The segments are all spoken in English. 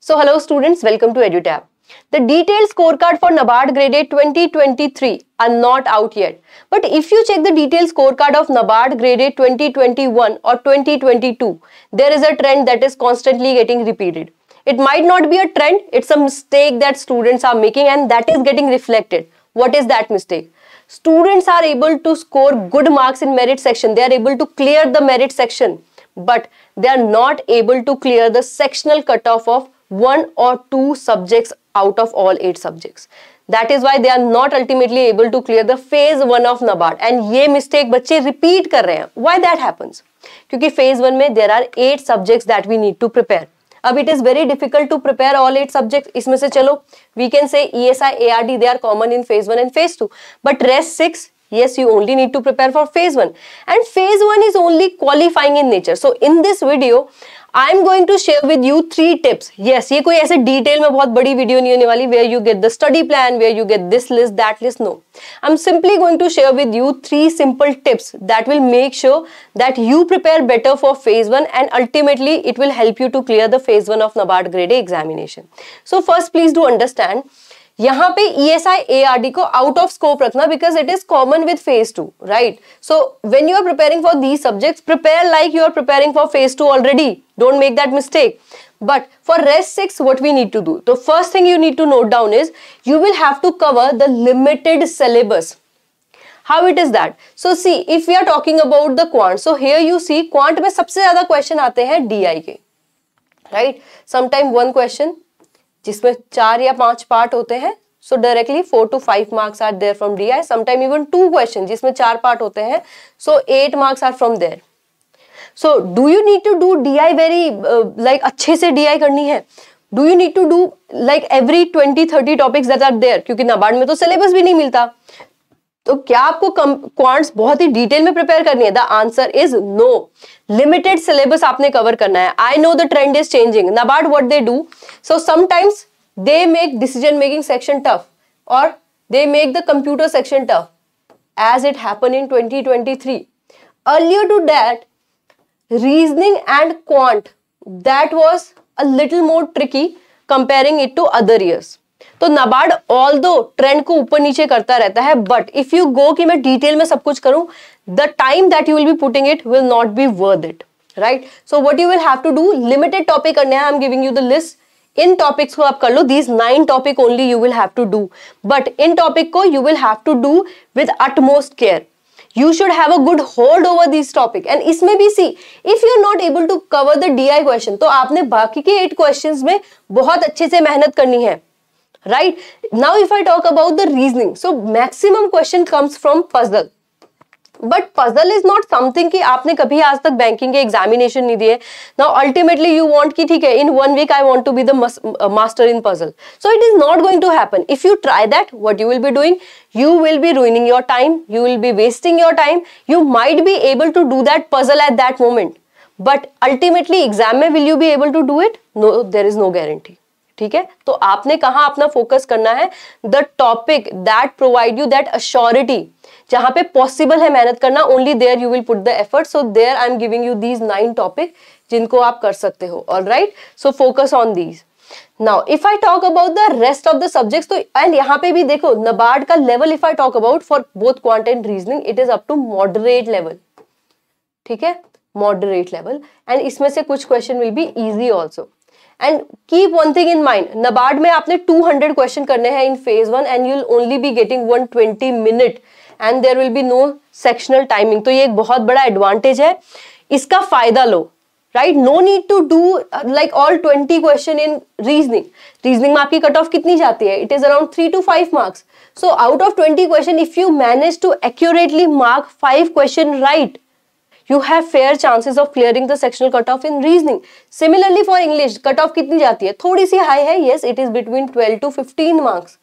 So hello students, welcome to EduTab. The detailed scorecard for NABARD Grade 8 2023 are not out yet. But if you check the detailed scorecard of NABARD Grade 8 2021 or 2022, there is a trend that is constantly getting repeated. It might not be a trend, it's a mistake that students are making and that is getting reflected. What is that mistake? Students are able to score good marks in merit section. They are able to clear the merit section, but they are not able to clear the sectional cutoff of 1 or 2 subjects out of all 8 subjects. That is why they are not ultimately able to clear the phase 1 of NABARD. And ये mistake बच्चे repeat कर रहे हैं. Why that happens? क्योंकि phase 1 में there are 8 subjects that we need to prepare. अब it is very difficult to prepare all 8 subjects. इसमें से चलो we can say ESI, ARD they are common in phase 1 and phase 2. But rest 6, yes, you only need to prepare for phase 1. And phase 1 is only qualifying in nature. So in this video, I am going to share with you 3 tips. Yes, ये कोई ऐसे detail में बहुत बड़ी video नहीं होने वाली where you get the study plan, where you get this list, that list. No, I'm simply going to share with you 3 simple tips that will make sure that you prepare better for phase 1 and ultimately it will help you to clear the phase 1 of NABARD Grade A examination. So first, please do understand. यहाँ पे ESI ARD को out of scope रखना because it is common with phase 2, right? So when you are preparing for these subjects, prepare like you are preparing for phase 2 already. Don't make that mistake. But for rest 6, what we need to do? The first thing you need to note down is you will have to cover the limited syllabus. How it is that? So see, if we are talking about the quant, so here you see quant में सबसे ज़्यादा question आते हैं DI के, right? Sometime one question जिसमें 4 या 5 part होते हैं, so directly 4 to 5 marks are there from DI. Sometime even 2 questions जिसमें 4 पार्ट होते हैं, so 8 marks are from there. So do you need to do DI very like अच्छे से DI करनी है? Do you need to do like every 20-30 topics that are there? क्योंकि NABARD में तो syllabus भी नहीं मिलता. तो क्या आपको क्वांट्स बहुत ही डिटेल में प्रिपेयर करनी है? The answer is no. Limited syllabus आपने कवर करना है. I know the trend is changing. NABARD what they do, so sometimes they make decision making section tough और they make the computer section tough as it happen in 2023. Earlier to that reasoning and quant that was a little more tricky comparing it to other years. तो NABARD although trend को ऊपर नीचे करता रहता है, but if you go कि मैं detail में सब कुछ करूं, the time that you will be putting it will not be worth it, right? So what you will have to do, limited topic करने हैं. I am giving you the list. इन topics को आप कर लो. These 9 topic only you will have to do, but इन topic को you will have to do with utmost care. You should have a good hold over these topic. And इसमें भी see, if you are not able to cover the DI question, तो आपने बाकी के 8 questions में बहुत अच्छे से मेहनत करनी है. Right? Now if I talk about the reasoning, so maximum question comes from puzzle. But puzzle is not something कि आपने कभी आज तक बैंकिंग के एग्जामिनेशन नहीं दिए. Now ultimately you want कि ठीक है, in 1 week I want to be the master in puzzle. So it is not going to happen. If you try that, what you will be doing? You will be ruining your time. You will be wasting your time. You might be able to do that puzzle at that moment. But ultimately exam में will you be able to do it? No, there is no guarantee. ठीक है, तो आपने कहाँ अपना focus करना है? The topic that provide you that assurity, जहां पे पॉसिबल है मेहनत करना, only there you will put the effort. So there I am giving you these 9 topic जिनको आप कर सकते हो. Alright, so focus on these. Now if I talk about the rest of the subjects, तो and यहाँ पे भी देखो NABARD का level if I talk about for both quant and reasoning, it is up to moderate level. ठीक है, moderate level. And इसमें से कुछ question will be easy also. And keep one thing in mind, NABARD में आपने 200 question करने हैं in phase 1 and you will only be getting 120 minute and there will be no sectional timing. तो ये एक बहुत बड़ा एडवांटेज है, इसका फायदा लो. Right, no need to do like all 20 question in reasoning. Reasoning में आपकी कट ऑफ कितनी जाती है? It is around 3 to 5 marks. So out of 20 question if you manage to accurately mark 5 question right, you have fair chances of clearing the sectional cutoff in reasoning. Similarly for English, cutoff कितनी जाती है? थोड़ी सी high है, yes, it is between 12 to 15 marks.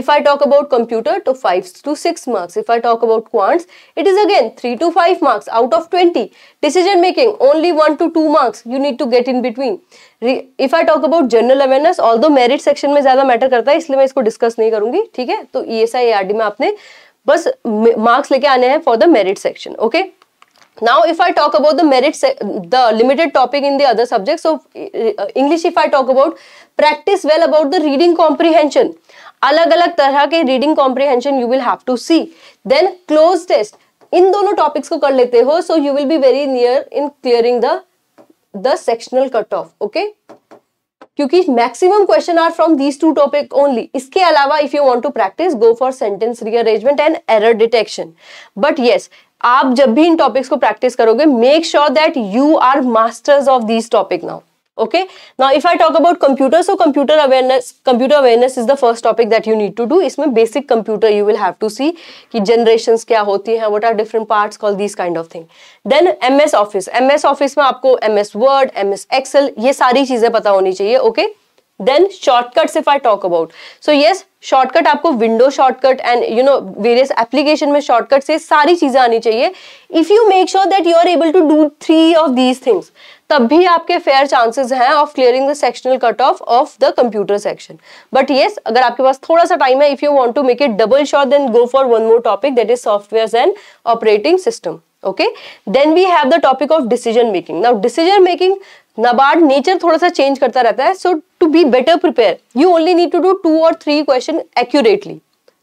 If I talk about computer, to 5 to 6 marks. If I talk about quants, it is again 3 to 5 marks out of 20. Decision making, only 1 to 2 marks you need to get in between. If I talk about general awareness, although merit section में ज़्यादा matter करता है, इसलिए मैं इसको discuss नहीं करूंगी. ठीक है, तो ESI ARD में आपने बस मार्क्स लेके आने हैं for the merit section. Okay, Now, if I talk about the merits, the limited topic in the other subjects, so English, if I talk about, practice well about the reading comprehension. अलग अलग तरह के reading comprehension you will have to see. Then close test. इन दोनों topics को कर लेते हो, so you will be very near in clearing the sectional cutoff. Okay? क्योंकि maximum question are from these two topic only. इसके अलावा if you want to practice, go for sentence rearrangement and error detection. But yes, आप जब भी इन topics को practice करोगे, make sure that you are masters of these topic now. Okay, now if I talk about computer, so computer awareness is the first topic that you need to do. इसमें basic computer you will have to see कि generations क्या होती हैं, what are different parts called, these kind of thing. Then MS Office में आपको MS Word, MS Excel, ये सारी चीजें पता होनी चाहिए. Okay, then shortcuts if I talk about, so yes, shortcut आपको window shortcut and you know various application में शॉर्टकट से सारी चीजें आनी चाहिए. If you make sure that you are able to do 3 of these things, तब भी आपके फेयर चांसेस हैं of clearing the sectional cut off the computer section. But yes, अगर आपके पास थोड़ा सा टाइम है, if you want to make it double sure, then go for one more topic, that is software and operating system. Okay, then we have the topic of decision making. Now decision making, NABARD nature थोड़ा सा change करता रहता है, so to be better prepared, you only need to do 2 or 3 question accurately,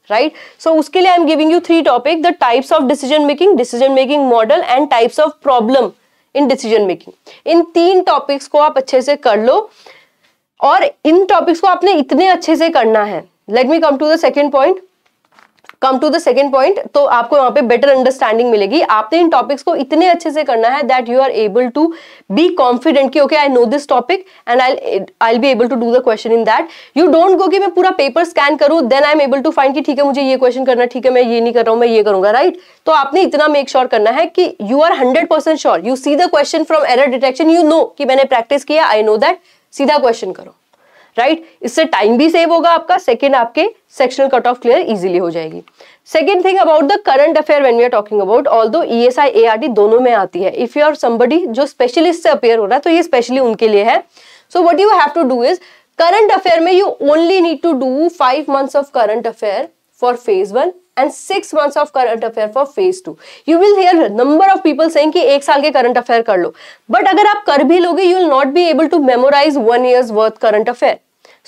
right? So उसके लिए I am giving you 3 topic: the types of decision making model and types of problem in decision making. In 3 topics को आप अच्छे से कर लो, और इन topics को आपने इतने अच्छे से करना है. Let me come to the second point. तो आपको वहां पे बेटर अंडरस्टैंडिंग मिलेगी. आपने इन टॉपिक्स को इतने अच्छे से करना है that you are able to be confident कि okay, I know this topic and I be able to do the question in that. You don't go कि मैं पूरा पेपर स्कैन करूं, then I am able to find कि ठीक है मुझे ये क्वेश्चन करना, ठीक है मैं ये नहीं कर रहा हूं, मैं ये करूंगा, राइट? तो आपने इतना मेक श्योर करना है कि you are 100% sure. You see the question from error detection, you know कि मैंने प्रैक्टिस किया, आई नो दैट, सीधा क्वेश्चन करो, राइट? इससे टाइम भी सेव होगा आपका. सेकेंड, आपके sectional cut off clear easily हो जाएगी. Second thing about the current affair when we are talking about, although ESI ARD दोनों में आती है. इफ यू आर समबडी जो स्पेशलिस्ट से अपेयर हो रहा है, तो ये स्पेशली उनके लिए है. So what you have to do is, current affair में you only need to do 5 months of current affair for phase 1 and 6 months of current affair for phase 2. You will hear number of people saying कि 1 साल के current affair कर लो, but अगर आप कर भी लोगे, you will not be able to memorize 1 year's worth current affair.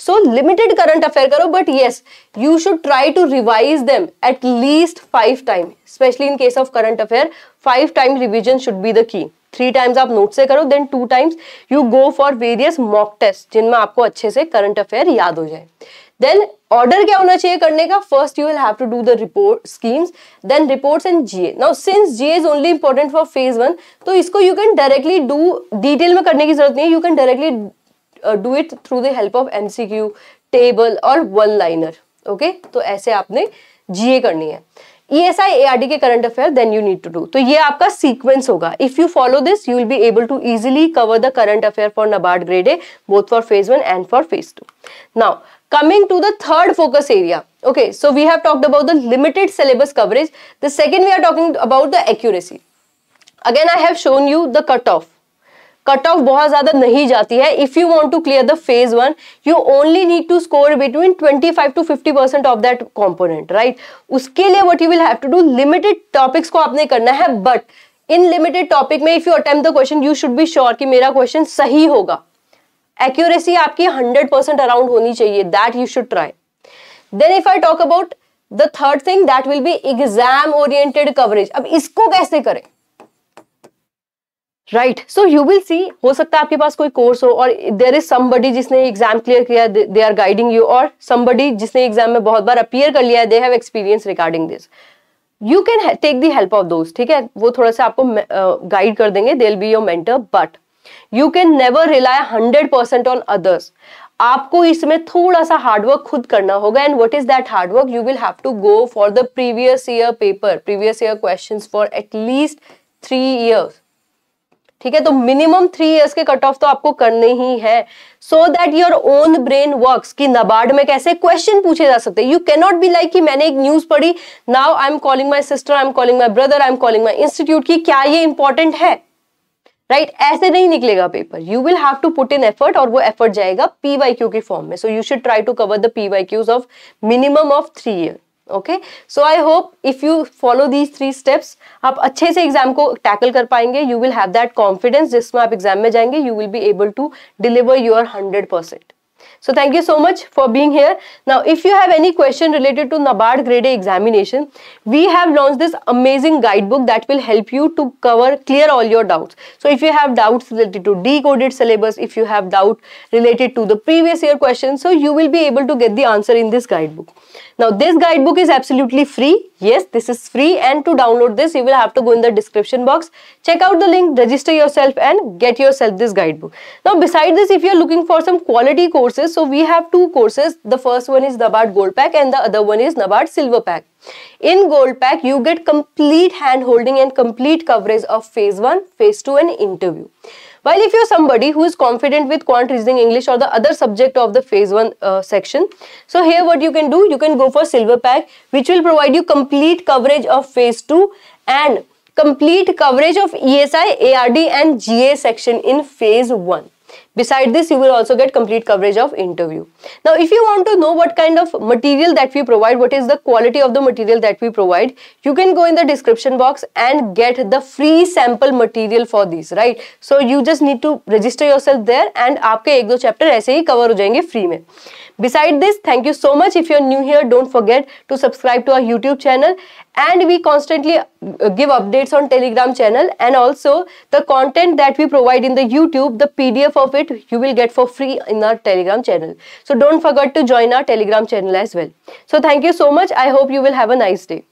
So limited current affair करो, but yes, you should try to revise them at least 5 times. Especially in case of current affair, 5 times revision should be the key. 3 times आप note से करो, then 2 times you go for various mock tests जिनमें आपको अच्छे से current affair याद हो जाए. Then order क्या होना चाहिए करने का? First you will have to do the report schemes, then reports and GA. Now since GA is only important for phase 1, तो इसको you can directly do, detail में करने की जरूरत नहीं है. You can directly do it through the help of MCQ, table और one liner. Okay, तो ऐसे आपने GA करनी है. ESI ARD के current affair then you need to do. तो ये आपका सीक्वेंस होगा. If you follow this, you will be able to easily cover the current affair for NABARD grade A, both for phase 1 and for phase 2. Now coming to the third focus area. Okay, so we have talked about the limited syllabus coverage. The second we are talking about the accuracy. Again I have shown you the cutoff. Cut off बहुत ज्यादा नहीं जाती है. If you want to clear the phase 1, you only need to score between 25 to 50% of that component, right? उसके लिए what you will have to do, limited topics को आपने करना है, बट इन लिमिटेड टॉपिक में if you attempt the question, you should be sure कि मेरा क्वेश्चन सही होगा. एक्यूरेसी आपकी 100% अराउंड होनी चाहिए, that you should try. Then if I talk about the third thing, that will be exam oriented coverage. अब इसको कैसे करें, right? So you will see, हो सकता है आपके पास कोई कोर्स हो और देयर इज समबडी जिसने एग्जाम क्लियर किया, दे आर गाइडिंग यू, और समबडी जिसने एग्जाम में बहुत बार अपीयर कर लिया है, they have experience regarding this. You can take the help of दोस्त, ठीक है? वो थोड़ा सा आपको गाइड कर देंगे, they will be your mentor, but you can never rely 100% on others. आपको इसमें थोड़ा सा हार्डवर्क खुद करना होगा. And what is that hard work? You will have to go for the previous year paper, previous year questions for at least 3 years. ठीक है, तो मिनिमम 3 years के कट ऑफ तो आपको करने ही है, so that your own brain works कि NABARD में कैसे क्वेश्चन पूछे जा सकते हैं. You can not be like कि मैंने एक न्यूज पढ़ी, now I am calling my sister, I am calling my brother, I am calling my institute, की क्या ये इंपॉर्टेंट है, राइट? ऐसे नहीं निकलेगा paper. You will have to put in effort, और वो एफर्ट जाएगा PYQ के फॉर्म में. So you should try to cover the PYQs of minimum of 3 years. Okay, so I hope if you follow these 3 steps आप अच्छे से exam को tackle कर पाएंगे. You will have that confidence जिसमें आप एग्जाम में जाएंगे. You will be able to deliver your 100%. So thank you so much for being here. Now if you have any question related to NABARD grade A examination, we have launched this amazing guidebook that will help you to clear all your doubts. So if you have doubts related to decoded syllabus, if you have doubt related to the previous year questions, so you will be able to get the answer in this guidebook. Now this guidebook is absolutely free. Yes, this is free, and to download this you will have to go in the description box, check out the link, register yourself and get yourself this guidebook. Now beside this, if you are looking for some quality courses, so we have 2 courses. The first one is NABARD Gold Pack and the other one is NABARD Silver Pack. In Gold Pack you get complete hand holding and complete coverage of phase 1, phase 2 and interview. While if you're somebody who is confident with quant, reasoning, English or the other subject of the phase 1 section, so here what you can do, you can go for Silver Pack, which will provide you complete coverage of phase 2 and complete coverage of ESI, ARD and GA section in phase 1. Beside this, you will also get complete coverage of interview. Now, if you want to know what kind of material that we provide, what is the quality of the material that we provide, you can go in the description box and get the free sample material for these, right? So, you just need to register yourself there and आपके 1-2 chapter ऐसे ही cover हो जाएंगे free में. Beside this, thank you so much. If you are new here, don't forget to subscribe to our YouTube channel, and we constantly give updates on Telegram channel, and also the content that we provide in the YouTube, the PDF of it you will get for free in our Telegram channel. So don't forget to join our Telegram channel as well. So thank you so much. I hope you will have a nice day.